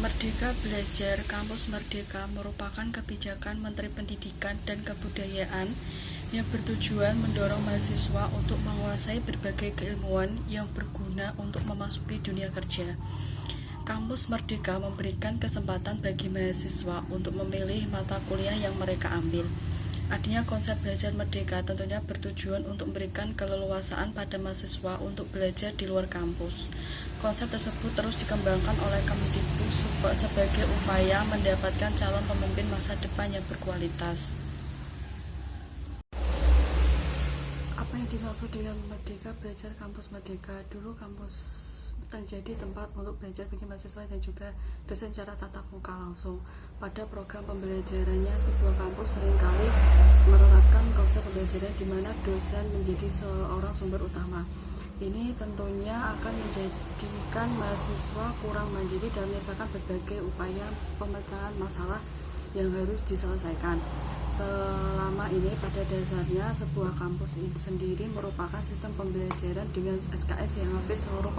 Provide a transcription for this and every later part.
Merdeka Belajar Kampus Merdeka merupakan kebijakan Menteri Pendidikan dan Kebudayaan yang bertujuan mendorong mahasiswa untuk menguasai berbagai keilmuan yang berguna untuk memasuki dunia kerja. Kampus Merdeka memberikan kesempatan bagi mahasiswa untuk memilih mata kuliah yang mereka ambil. Adanya konsep belajar merdeka tentunya bertujuan untuk memberikan keleluasaan pada mahasiswa untuk belajar di luar kampus. Konsep tersebut terus dikembangkan oleh Kemdikbud sebagai upaya mendapatkan calon pemimpin masa depan yang berkualitas. Apa yang dimaksud dengan Merdeka Belajar Kampus Merdeka? Dulu kampus menjadi tempat untuk belajar bagi mahasiswa dan juga dosen secara tatap muka langsung. Pada program pembelajarannya, sebuah kampus seringkali menerapkan konsep pembelajaran di mana dosen menjadi seorang sumber utama. Ini tentunya akan menjadikan mahasiswa kurang mandiri dalam menyelesaikan berbagai upaya pemecahan masalah yang harus diselesaikan. Selama ini pada dasarnya sebuah kampus ini sendiri merupakan sistem pembelajaran dengan SKS yang hampir seluruh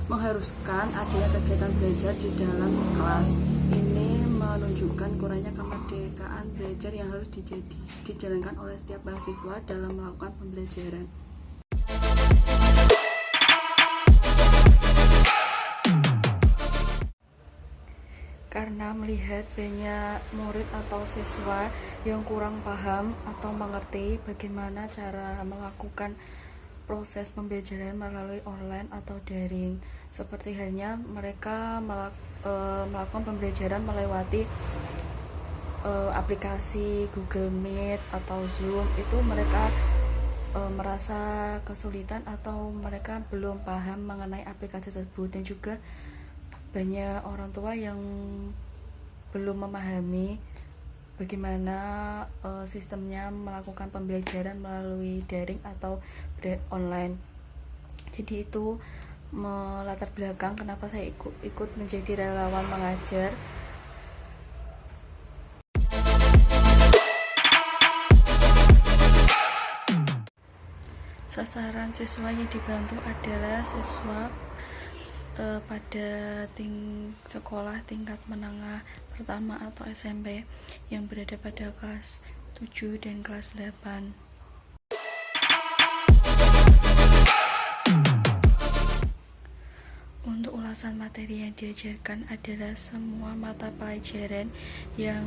mengharuskan adanya kegiatan belajar di dalam kelas. Ini menunjukkan kurangnya kemerdekaan belajar yang harus dijalankan oleh setiap mahasiswa dalam melakukan pembelajaran. Karena melihat banyak murid atau siswa yang kurang paham atau mengerti bagaimana cara melakukan proses pembelajaran melalui online atau daring, seperti halnya mereka melakukan pembelajaran melewati aplikasi Google Meet atau Zoom, itu mereka merasa kesulitan atau mereka belum paham mengenai aplikasi tersebut, dan juga banyak orang tua yang belum memahami bagaimana sistemnya melakukan pembelajaran melalui daring atau online. Jadi itu melatar belakang kenapa saya ikut menjadi relawan mengajar. Sasaran siswa yang dibantu adalah siswa pada sekolah tingkat menengah pertama atau SMP yang berada pada kelas 7 dan kelas 8. Untuk ulasan materi yang diajarkan adalah semua mata pelajaran yang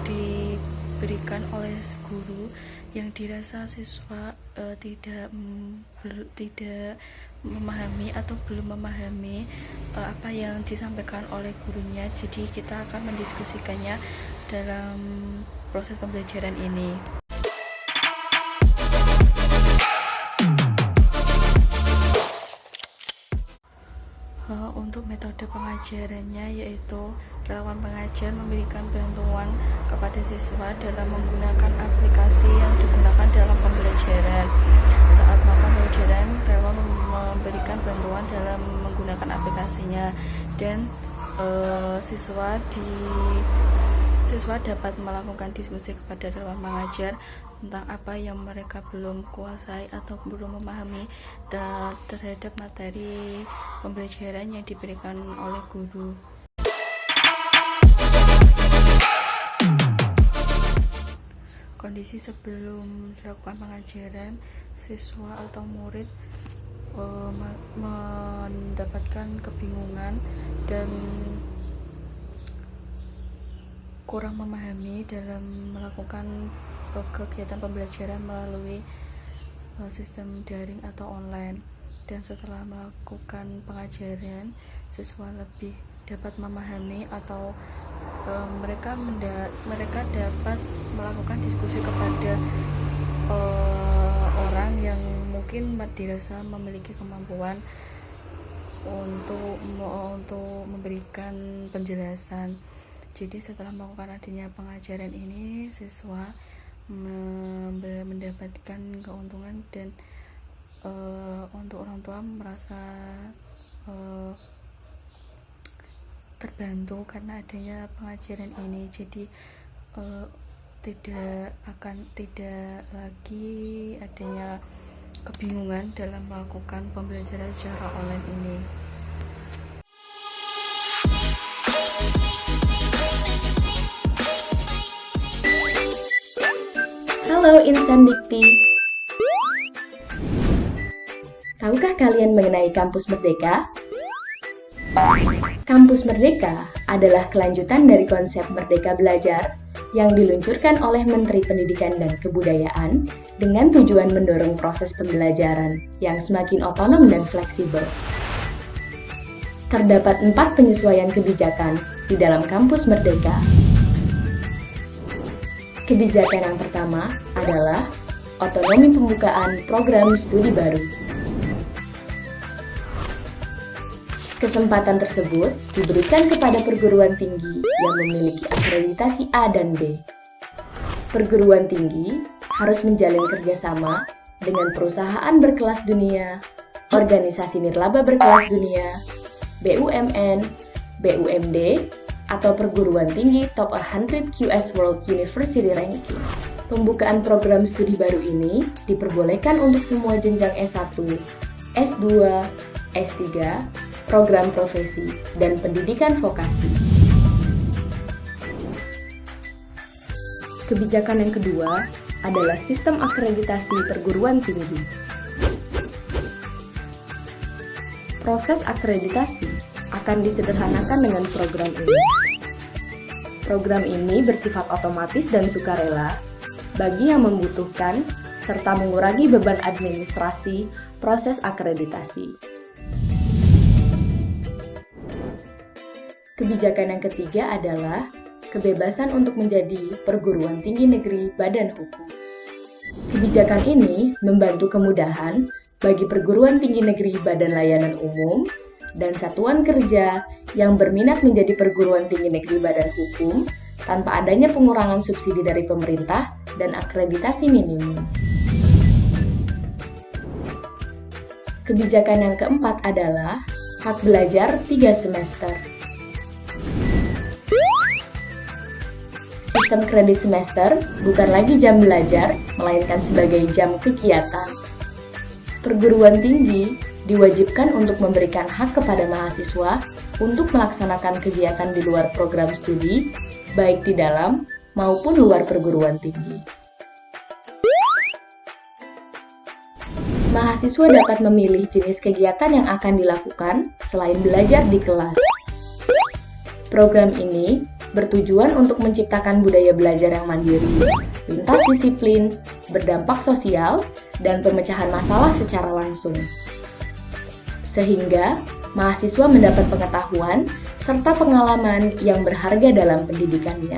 diberikan oleh guru yang dirasa siswa tidak memahami atau belum memahami apa yang disampaikan oleh gurunya. Jadi kita akan mendiskusikannya dalam proses pembelajaran ini. Untuk metode pengajarannya yaitu relawan pengajar memberikan bantuan kepada siswa dalam menggunakan aplikasi yang digunakan dalam pembelajaran. Saat melakukan pembelajaran, relawan memberikan bantuan dalam menggunakan aplikasinya, dan siswa dapat melakukan diskusi kepada relawan pengajar tentang apa yang mereka belum kuasai atau belum memahami terhadap materi pembelajaran yang diberikan oleh guru. Kondisi sebelum dilakukan pengajaran, siswa atau murid mendapatkan kebingungan dan kurang memahami dalam melakukan kegiatan pembelajaran melalui sistem daring atau online. Dan setelah melakukan pengajaran, siswa lebih dapat memahami atau mereka dapat melakukan diskusi kepada orang yang mungkin dirasa memiliki kemampuan untuk memberikan penjelasan. Jadi setelah melakukan adanya pengajaran ini, siswa mendapatkan keuntungan, dan untuk orang tua merasa terbantu karena adanya pengajaran ini. Jadi tidak lagi adanya kebingungan dalam melakukan pembelajaran secara online ini. Halo Insan Dikti. Tahukah kalian mengenai Kampus Merdeka? Kampus Merdeka adalah kelanjutan dari konsep Merdeka Belajar yang diluncurkan oleh Menteri Pendidikan dan Kebudayaan dengan tujuan mendorong proses pembelajaran yang semakin otonom dan fleksibel. Terdapat 4 penyesuaian kebijakan di dalam Kampus Merdeka. Kebijakan yang pertama adalah otonomi pembukaan program studi baru. Kesempatan tersebut diberikan kepada perguruan tinggi yang memiliki akreditasi A dan B. Perguruan tinggi harus menjalin kerjasama dengan perusahaan berkelas dunia, organisasi nirlaba berkelas dunia, BUMN, BUMD, atau perguruan tinggi top 100 QS World University Ranking. Pembukaan program studi baru ini diperbolehkan untuk semua jenjang S1, S2, S3, program profesi, dan pendidikan vokasi. Kebijakan yang kedua adalah sistem akreditasi perguruan tinggi. Proses akreditasi akan disederhanakan dengan program ini. Program ini bersifat otomatis dan sukarela bagi yang membutuhkan serta mengurangi beban administrasi proses akreditasi. Kebijakan yang ketiga adalah kebebasan untuk menjadi perguruan tinggi negeri badan hukum. Kebijakan ini membantu kemudahan bagi perguruan tinggi negeri badan layanan umum dan satuan kerja yang berminat menjadi perguruan tinggi negeri badan hukum tanpa adanya pengurangan subsidi dari pemerintah dan akreditasi minimum. Kebijakan yang keempat adalah hak belajar 3 semester. Sistem kredit semester bukan lagi jam belajar, melainkan sebagai jam kegiatan. Perguruan tinggi diwajibkan untuk memberikan hak kepada mahasiswa untuk melaksanakan kegiatan di luar program studi, baik di dalam maupun luar perguruan tinggi. Mahasiswa dapat memilih jenis kegiatan yang akan dilakukan selain belajar di kelas. Program ini bertujuan untuk menciptakan budaya belajar yang mandiri, lintas disiplin, berdampak sosial, dan pemecahan masalah secara langsung. Sehingga mahasiswa mendapat pengetahuan serta pengalaman yang berharga dalam pendidikannya.